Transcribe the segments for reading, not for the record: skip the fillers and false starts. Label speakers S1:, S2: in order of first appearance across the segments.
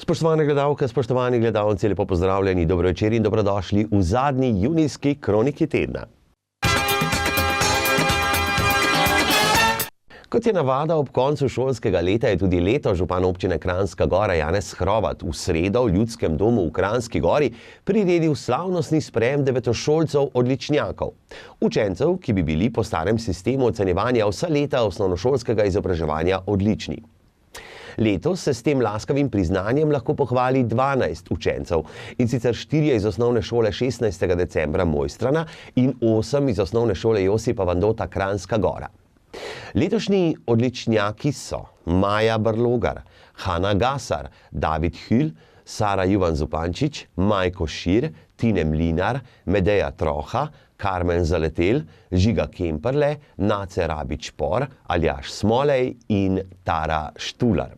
S1: Spoštovane gledalke, spoštovani gledalci, lepo pozdravljeni, dobro večer in dobrodošli v zadnji junijski kroniki tedna. Kot je navada ob koncu šolskega leta, je tudi letos župan občine Kranjska Gora Janez Hrovat v sredo v Ljudskem domu v Kranjski Gori priredil slavnostni sprejem devetošolcev odličnjakov. Učencev, ki bi bili po starem sistemu ocenjevanja vsa leta osnovnošolskega izobraževanja odlični. Letos se s tem laskavim priznanjem lahko pohvali 12 učencev, in sicer 4 iz osnovne šole 16. decembra Mojstrana in 8 iz osnovne šole Josipa Vandota Kranjska Gora. Letošnji odličnjaki so Maja Brlogar, Hanna Gasar, David Hül, Sara Juvan Zupančič, Majko Šir, Tine Mlinar, Medeja Troha, Karmen Zaletel, Žiga Kemperle, Nace Rabič-Por, Aljaž Smolej in Tara Štular.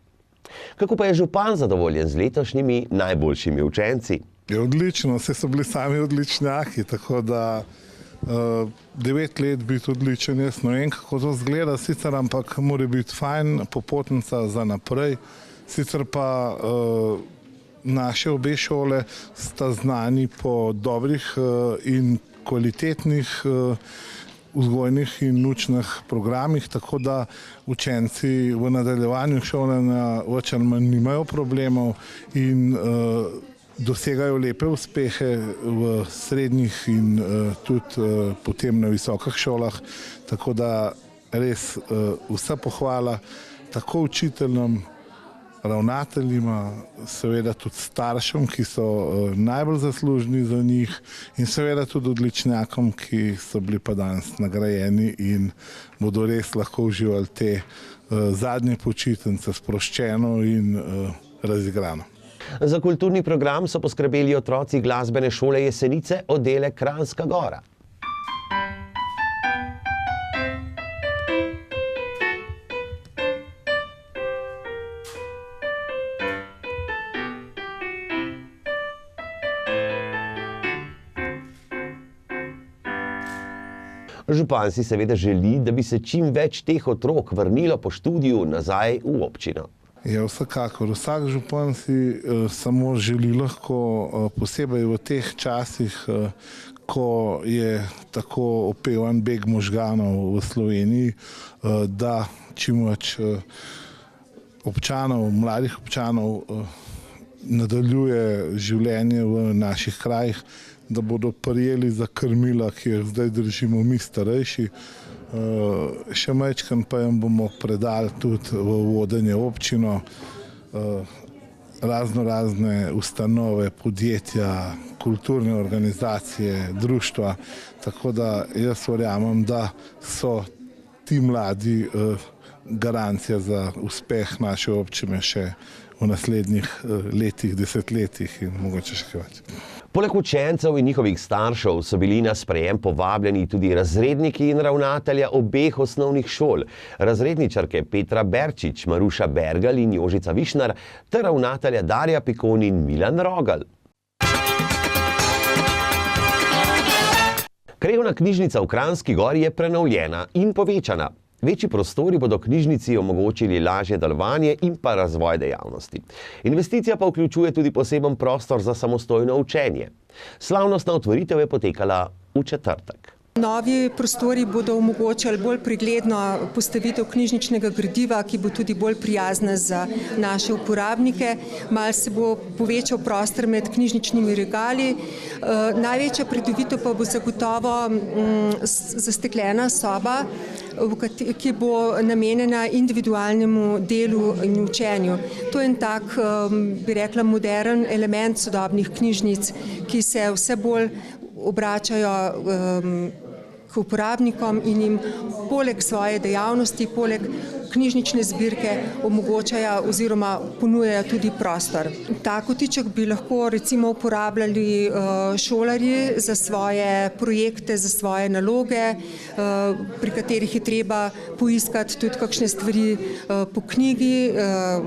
S1: Kako pa je župan zadovoljen z letošnjimi najboljšimi učenci?
S2: Je odlično, vse so bili sami odličnjaki, tako da 9 let biti odličen, jaz ne vem, kako to izgleda, sicer, ampak mora biti fajn popotnica za naprej. Sicer pa naše obe šole sta znani po dobrih in kvalitetnih vzgojnih in učnih programih, tako da učenci v nadaljevanju šolanja več ali manj nimajo problemov in dosegajo lepe uspehe v srednjih in tudi potem na visokih šolah, tako da res vsa pohvala tako učiteljem, ravnateljima, seveda tudi staršem, ki so najbolj zaslužni za njih, in seveda tudi odličnjakom, ki so bili pa danes nagrajeni in bodo res lahko uživali te zadnje počitnice sproščeno in razigrano.
S1: Za kulturni program so poskrbeli otroci glasbene šole Jesenice, oddelek Kranjska Gora. Župan si seveda želi, da bi se čim več teh otrok vrnilo po študiju nazaj v občino.
S2: Ja, vsekakor. Vsak župan si samo želi lahko, posebej v teh časih, ko je tako opevan beg možganov v Sloveniji, da čim več občanov, mladih občanov nadaljuje življenje v naših krajih, da bodo prijeli za krmila, ki jih zdaj držimo mi starejši. Še majčkeno pa jim bomo predali tudi v vodenje občino razne ustanove, podjetja, kulturne organizacije, društva. Tako da jaz verjamem, da so ti mladi garancija za uspeh naše občine še v naslednjih letih, desetletjih in mogoče še kaj več.
S1: Poleg učencev in njihovih staršev so bili na sprejem povabljeni tudi razredniki in ravnatelja obeh osnovnih šol, razredničarke Petra Berčič, Maruša Bergal in Jožica Višnar ter ravnatelja Darja Pikon in Milan Rogal. Krajevna knjižnica v Kranjski Gori je prenovljena in povečana. Večji prostori bodo knjižnici omogočili lažje delovanje in pa razvoj dejavnosti. Investicija pa vključuje tudi poseben prostor za samostojno učenje. Slavnostna otvoritev je potekala v četrtek.
S3: Novi prostori bodo omogočali bolj pregledno postavitev knjižničnega gradiva, ki bo tudi bolj prijazna za naše uporabnike. Malo se bo povečal prostor med knjižničnimi regali. Največja pridobitev pa bo zagotovo zasteklena soba, ki bo namenjena individualnemu delu in učenju. To je en tak, bi rekla, modern element sodobnih knjižnic, ki se vse bolj obračajo k uporabnikom in jim poleg svoje dejavnosti, poleg knjižnične zbirke omogočajo oziroma ponujajo tudi prostor. Ta kotiček bi lahko recimo uporabljali šolarji za svoje projekte, za svoje naloge, pri katerih je treba poiskati tudi kakšne stvari po knjigi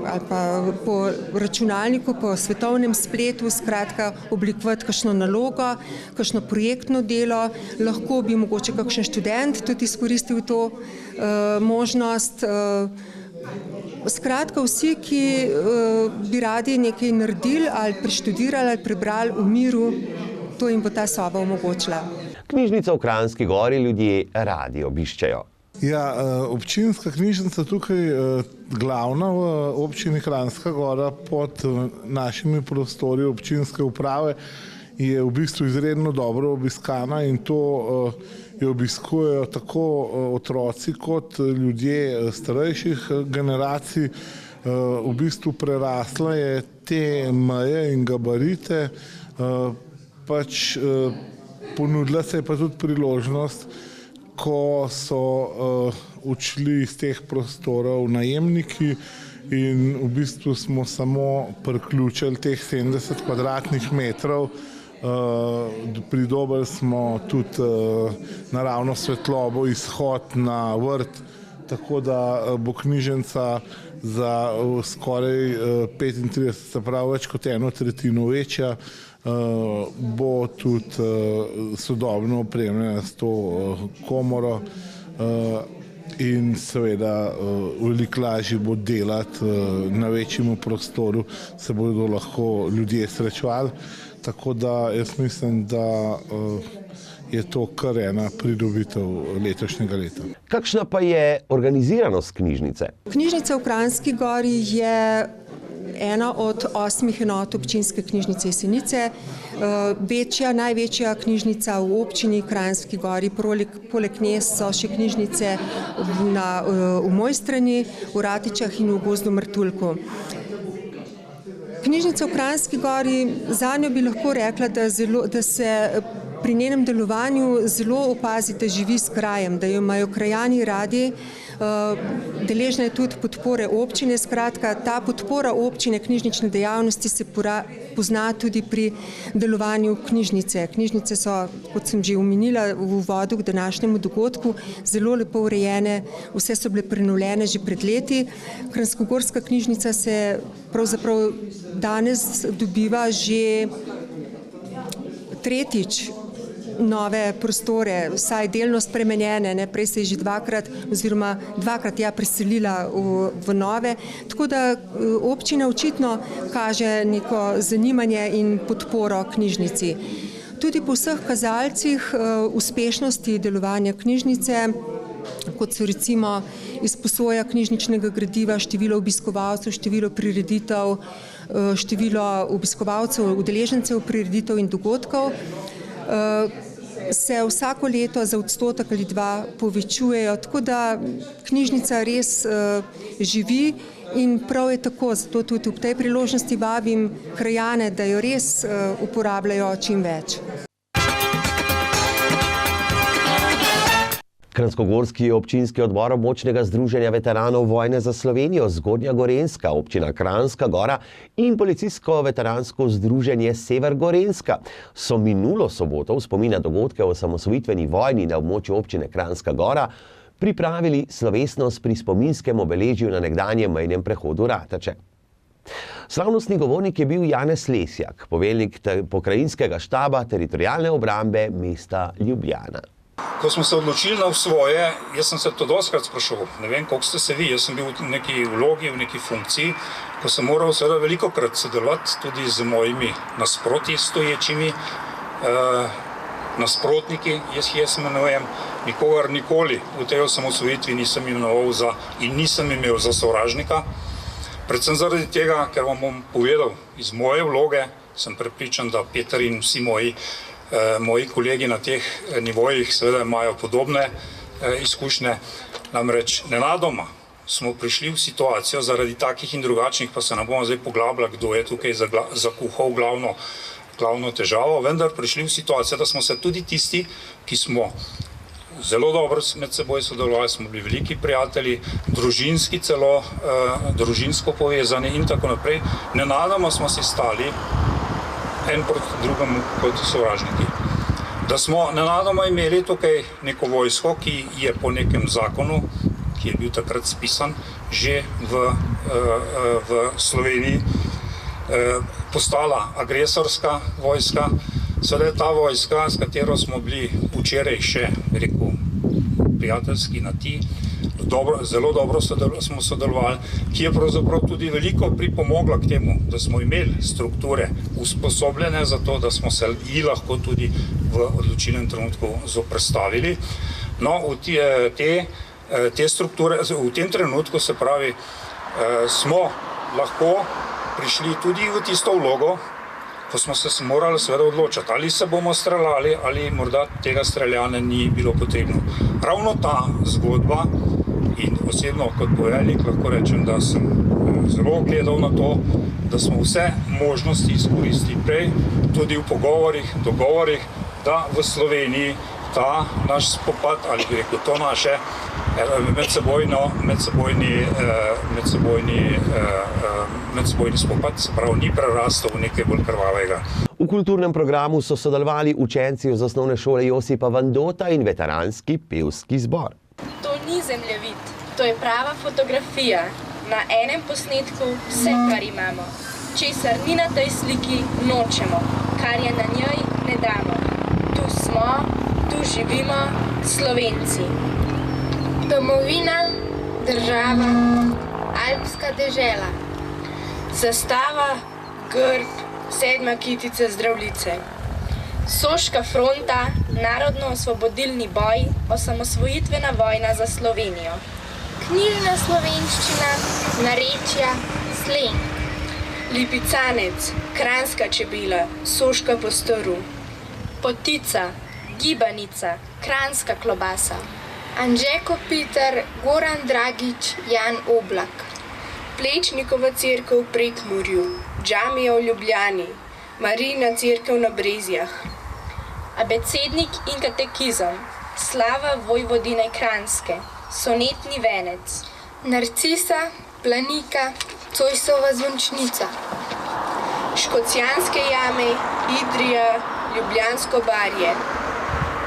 S3: ali pa po računalniku, po svetovnem spletu, skratka oblikovati kakšno nalogo, kakšno projektno delo. Lahko bi mogoče kakšen študent tudi izkoristil to možnost. Skratka, vsi, ki bi radi nekaj naredili ali preštudirali ali prebrali v miru, to jim bo ta soba omogočila.
S1: Knjižnico v Kranjski Gori ljudje radi obiščejo.
S2: Ja, občinska knjižnica tukaj, glavna v občini Kranjska Gora pod našimi prostori občinske uprave, je v bistvu izredno dobro obiskana in to jo obiskujejo tako otroci kot ljudje starejših generacij. V bistvu prerasla je te meje in gabarite, pač ponudila se je pa tudi priložnost, ko so odšli iz teh prostorov najemniki in v bistvu smo samo priključili teh 70 kvadratnih metrov. Pridobili smo tudi naravno svetlobo, izhod na vrt, tako da bo knjižnica za skoraj 35, se pravi več kot 1/3 večja, bo tudi sodobno opremljena s to komoro in seveda veliko lažje bo delati na večjem prostoru, se bodo lahko ljudje srečevali, tako da jaz mislim, da je to kar ena pridobitev letošnjega leta.
S1: Kakšna pa je organiziranost knjižnice?
S3: Knjižnica v Kranjski Gori je ena od 8 enot občinske knjižnice Jesenice, največja knjižnica v občini Kranjski Gori. Poleg nje so še knjižnice v Mojstrani, v Ratičah in v Gozdu Martuljku. Knjižnica v Kranjski Gori, zanjo bi lahko rekla, da se pri njenem delovanju zelo opazi, da živi s krajem, da jo imajo krajani radi. Deležna je tudi podpore občine. Skratka, ta podpora občine knjižnične dejavnosti se pozna tudi pri delovanju knjižnice. Knjižnice so, kot sem že omenila v uvodu k današnjemu dogodku, zelo lepo urejene, vse so bile prenovljene že pred leti. Kranjskogorska knjižnica se pravzaprav danes dobiva že tretjič nove prostore, vsaj delno spremenjene, prej se je že dvakrat preselila v nove, tako da občina očitno kaže neko zanimanje in podporo knjižnici. Tudi po vseh kazalcih uspešnosti delovanja knjižnice, kot so recimo izposoja knjižničnega gradiva, število obiskovalcev, število prireditev, število obiskovalcev, udeležencev prireditev in dogodkov, se vsako leto za odstotek ali 2 povečujejo, tako da knjižnica res živi in prav je tako, zato tudi ob tej priložnosti vabim krajane, da jo res uporabljajo čim več.
S1: Kranjskogorski občinski odbor območnega združenja veteranov vojne za Slovenijo, Zgornja Gorenjska, občina Kranjska Gora in policijsko-veteransko združenje Sever Gorenjska so minulo soboto v spomin na dogodke o osamosvojitveni vojni na območju občine Kranjska Gora pripravili slovesnost pri spominskem obeležju na nekdanjem mejnem prehodu Ratače. Slavnostni govornik je bil Janez Lesjak, poveljnik pokrajinskega štaba teritorialne obrambe mesta Ljubljana.
S4: Ko smo se odločili na svoje, jaz sem se to dostikrat spraševal, ne vem, koliko ste se vi, jaz sem bil v neki vlogi, v neki funkciji, ko sem moral seveda velikokrat sodelovati tudi z mojimi nasproti stoječimi nasprotniki, jaz imenujem, nikogar nikoli v tej osamosvojitvi nisem imenoval in nisem imel za sovražnika, predvsem zaradi tega, ker vam bom povedal iz moje vloge, sem prepričan, da Peter in vsi moji kolegi na teh nivojih seveda imajo podobne izkušnje. Namreč nenadoma smo prišli v situacijo zaradi takih in drugačnih, pa se ne bomo zdaj poglabljali, kdo je tukaj zakuhal glavno težavo, vendar prišli v situacijo, da smo se tudi tisti, ki smo zelo dobro med seboj sodelovali, smo bili veliki prijatelji, družinski celo, družinsko povezani in tako naprej, nenadoma smo si stali en proti drugemu kot sovražniki. Da smo nenadoma imeli tukaj neko vojsko, ki je po nekem zakonu, ki je bil takrat spisan, že v Sloveniji postala agresorska vojska. Seveda ta vojska, s katero smo bili včeraj še, prijateljski na ti, zelo dobro smo sodelovali, ki je pravzaprav tudi veliko pripomogla k temu, da smo imeli strukture usposobljene za to, da smo se ji lahko tudi v odločilnem trenutku zoperstavili. No, te strukture, v tem trenutku, se pravi, smo lahko prišli tudi v tisto vlogo, ko smo se morali seveda odločiti, ali se bomo streljali, ali morda tega streljanja ni bilo potrebno. Ravno ta zgodba in osebno kot poveljnik lahko rečem, da sem zelo gledal na to, da smo vse možnosti izkoristili prej, tudi v pogovorih, dogovorih, da v Sloveniji ta naš spopad, ali bi rekel to naše medsebojni spopad, se pravi, ni prerastel v nekaj bolj krvavega.
S1: V kulturnem programu so sodelovali učenci iz osnovne šole Josipa Vandota in veteranski pevski zbor.
S5: To ni zemljevid, to je prava fotografija. Na enem posnetku vse, kar imamo. Česar ni na tej sliki, nočemo. Kar je na njej, ne damo. Tu smo, tu živimo, Slovenci. Domovina, država, alpska dežela. Zastava, grb, 7. kitica Zdravljice. Soška fronta, narodno-osvobodilni boj, osamosvojitvena vojna za Slovenijo. Knjižna slovenščina, narečja, sleng. Lipicanec, kranjska čebela, soška po storu. Potica, gibanica, kranjska klobasa. Anže Kopitar, Goran Dragič, Jan Oblak. Plečnikova cerkev v Prekmurju, džamija v Ljubljani, Marijina cerkev na Brezjah. Abecednik in katekizem, slava Vojvodine Kranjske, sonetni venec. Narcisa, Planika, Cojsova zvončnica. Škocjanske jame, Idrija, Ljubljansko barje.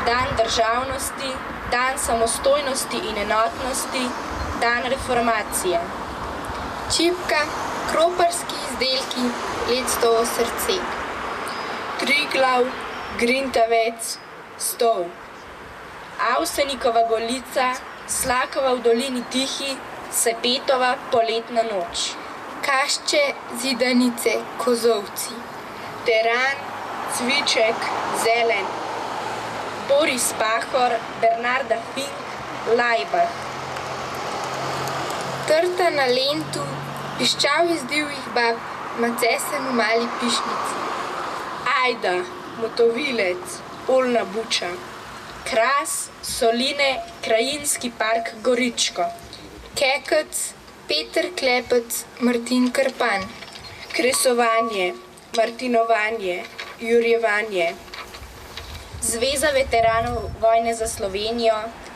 S5: Dan državnosti, dan samostojnosti in enotnosti, dan reformacije. Čipka, kroparski izdelki, Lectovo srce. Triglav, Grintavec, Stol. Avsenikova Golica, Slakova v dolini Tihi, Sepetova poletna noč. Kašče, Zidanice, Kozovci. Teran, Cviček, Zelen. Boris Pahor, Bernarda Fink, Laibach. Trta na Lentu, piščal iz divjih bab, macesen v mali pišnici. Ajda, Motovilec, Oljna buča. Kras, Soline, Krajinski park Goričko. Kekec, Peter Klepec, Martin Krpan. Kresovanje, Martinovanje, Jurjevanje. Zveza veteranov vojne za Slovenijo,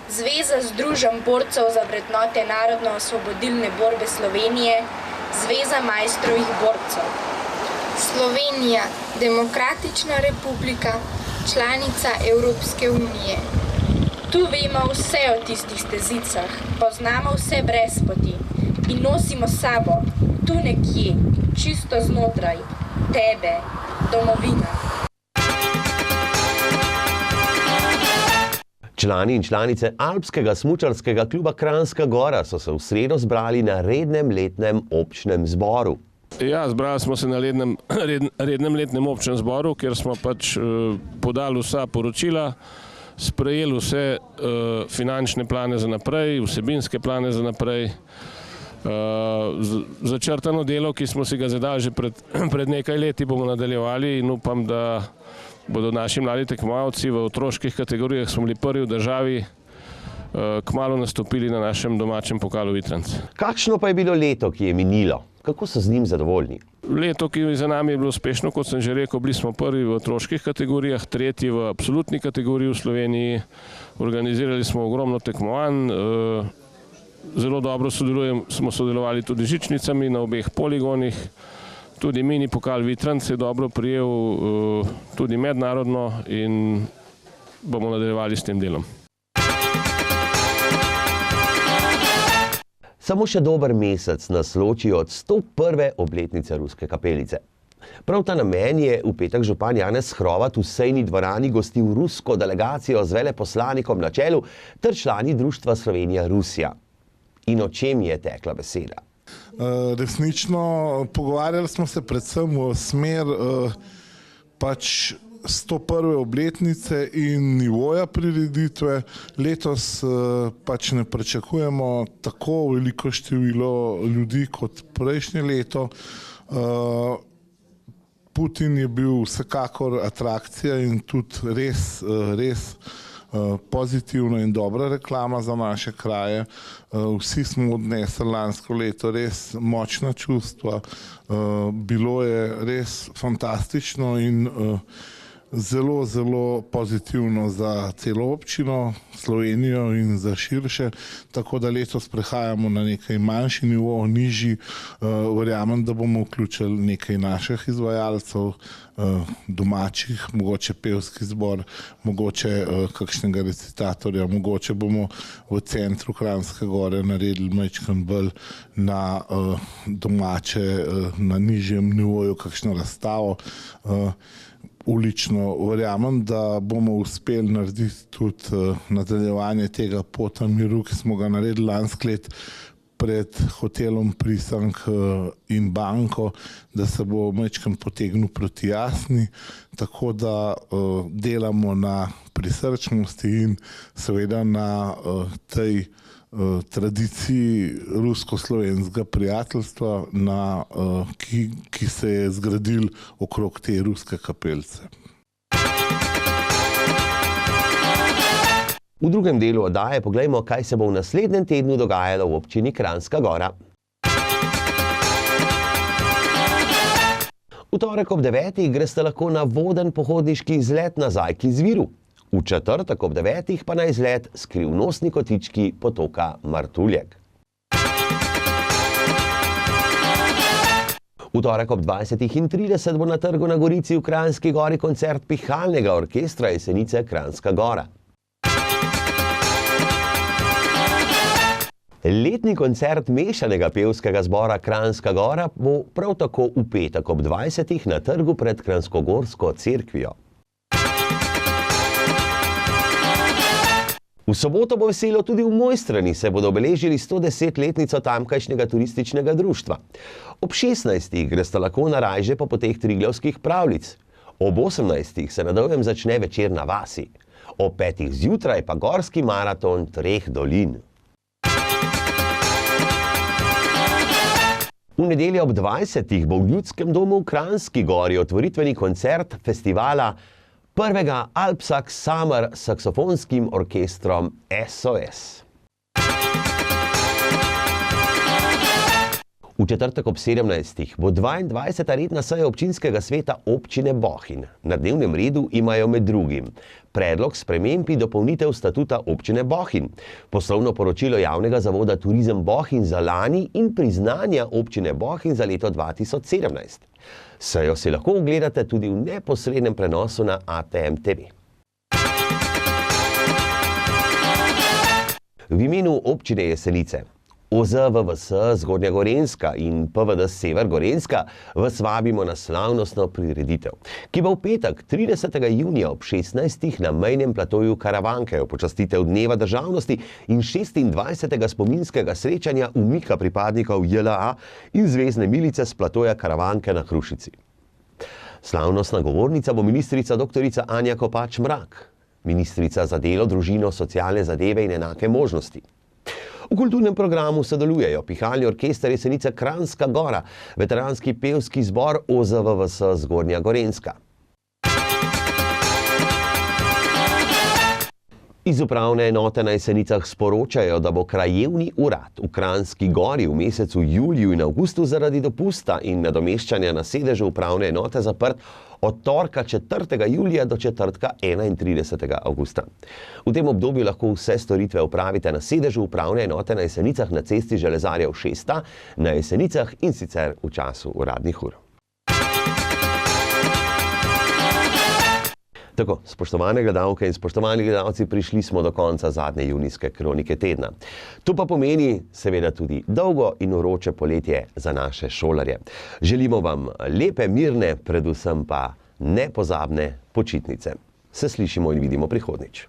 S5: Zveza združenj borcev za vrednote narodno-osvobodilne borbe Slovenije, Zveza majstrovih borcev. Slovenija, demokratična republika, članica Evropske unije. Tu vemo vse o tistih stezicah, poznamo vse brezpoti in nosimo s sabo, tu nekje, čisto znotraj, tebe, domovina.
S1: Člani in članice Alpskega smučarskega kluba Kranjska Gora so se v sredo zbrali na rednem letnem občnem zboru.
S6: Ja, zbrali smo se na rednem letnem občnem zboru, kjer smo pač podali vsa poročila, sprejeli vse finančne plane za naprej, vsebinske plane za naprej. Začrtano delo, ki smo si ga zadali že pred nekaj leti, bomo nadaljevali in upam, da bodo naši mladi tekmovalci v otroških kategorijah, smo bili prvi v državi, kmalu nastopili na našem domačem pokalu Vitranc.
S1: Kakšno pa je bilo leto, ki je minilo? Kako so z njim zadovoljni?
S6: Leto, ki je za nami, je bilo uspešno, kot sem že rekel, bili smo prvi v otroških kategorijah, tretji v absolutni kategoriji v Sloveniji, organizirali smo ogromno tekmovanj, zelo dobro smo sodelovali tudi z žičnicami na obeh poligonih, tudi mini pokal Vitranc je dobro prijel, tudi mednarodno in bomo nadaljevali s tem delom.
S1: Samo še dober mesec nas loči od 101. obletnice Ruske kapelice. Prav ta namen je v petek župan Janez Hrovat v sejni dvorani gostil rusko delegacijo z veleposlanikom na čelu ter člani Društva Slovenija-Rusija. in o čem je tekla beseda.
S2: Resnično pogovarjali smo se predvsem v smer pač 101. obletnice in nivoja prireditve. Letos pač ne pričakujemo tako veliko število ljudi kot prejšnje leto. Putin je bil vsekakor atrakcija in tudi res pozitivna in dobra reklama za naše kraje. Vsi smo odnesli lansko leto res močna čustva. Bilo je res fantastično in zelo, zelo pozitivno za celo občino, Slovenijo in za širše, tako da letos prehajamo na nekaj manjši nivo, nižji. Verjamem, da bomo vključili nekaj naših izvajalcev, domačih, mogoče pevski zbor, mogoče kakšnega recitatorja, mogoče bomo v centru Kranjske Gore naredili majčkeno bolj na domače, na nižjem nivoju kakšno razstavo. Ulično verjamem, da bomo uspeli narediti tudi nadaljevanje tega pota miru, ki smo ga naredili lansko leto pred hotelom Prisank in banko, da se bo majčkeno potegnil proti Jasni, tako da delamo na prisrčnosti in seveda na tej tradiciji rusko-slovenskega prijateljstva, ki se je zgradil okrog te ruske kapelice.
S1: V drugem delu oddaje poglejmo, kaj se bo v naslednjem tednu dogajalo v občini Kranjska Gora. V torek ob 9. greste lahko na voden pohodniški izlet nazaj k izviru. V četrtek ob 9. pa na izlet skrivnostni kotički potoka Martuljek. V torek ob 20:30 bo na Trgu na Gorici v Kranjski Gori koncert pihalnega orkestra Jesenice Kranjska Gora. Letni koncert mešanega pevskega zbora Kranjska Gora bo prav tako v petek ob 20. na trgu pred Kranjskogorsko cerkvijo. V soboto bo veselo tudi v Mojstrani, se bodo obeležili 110-letnico tamkajšnjega turističnega društva. Ob 16. greste lahko na rajže po poteh Triglavskih pravljic. Ob 18. se na Dolgem začne večer na vasi. Ob 5. zjutraj pa gorski maraton 3 dolin. V nedeljo ob 20. bo v Ljudskem domu v Kranjski Gori otvoritveni koncert festivala prvega Alpsax Summer s saksofonskim orkestrom SOS. V četrtek ob 17. bo 22. redna seja občinskega sveta občine Bohinj. Na dnevnem redu imajo med drugim predlog sprememb in dopolnitev statuta občine Bohinj, poslovno poročilo javnega zavoda Turizem Bohinj za lani in priznanja občine Bohinj za leto 2017. Sejo si lahko ogledate tudi v neposrednem prenosu na ATM TV. V imenu občine Jesenice, OZVVS Zgornja Gorenjska in PVD Sever Gorenjska vas vabimo na slavnostno prireditev, ki bo v petek 30. junija ob 16. na mejnem platoju Karavanke v počastitev Dneva državnosti in 26. spominskega srečanja umika pripadnikov JLA in Zvezne milice s platoja Karavanke na Hrušici. Slavnostna govornica bo ministrica dr. Anja Kopač Mrak, ministrica za delo, družino, socialne zadeve in enake možnosti. V kulturnem programu sodelujejo pihalni orkester Jesenice Kranjska Gora, veteranski pevski zbor OZVVS Zgornja Gorenjska. Iz upravne enote na Jesenicah sporočajo, da bo krajevni urad v Kranjski Gori v mesecu juliju in avgustu zaradi dopusta in nadomeščanja na sedežu upravne enote zaprt od torka 4. julija do četrtka 31. avgusta. V tem obdobju lahko vse storitve opravite na sedežu upravne enote na Jesenicah na cesti Železarjev 6 na Jesenicah in sicer v času uradnih ur. Tako, spoštovane gledalke in spoštovani gledalci, prišli smo do konca zadnje junijske kronike tedna. To pa pomeni seveda tudi dolgo in vroče poletje za naše šolarje. Želimo vam lepe, mirne, predvsem pa nepozabne počitnice. Se slišimo in vidimo prihodnjič.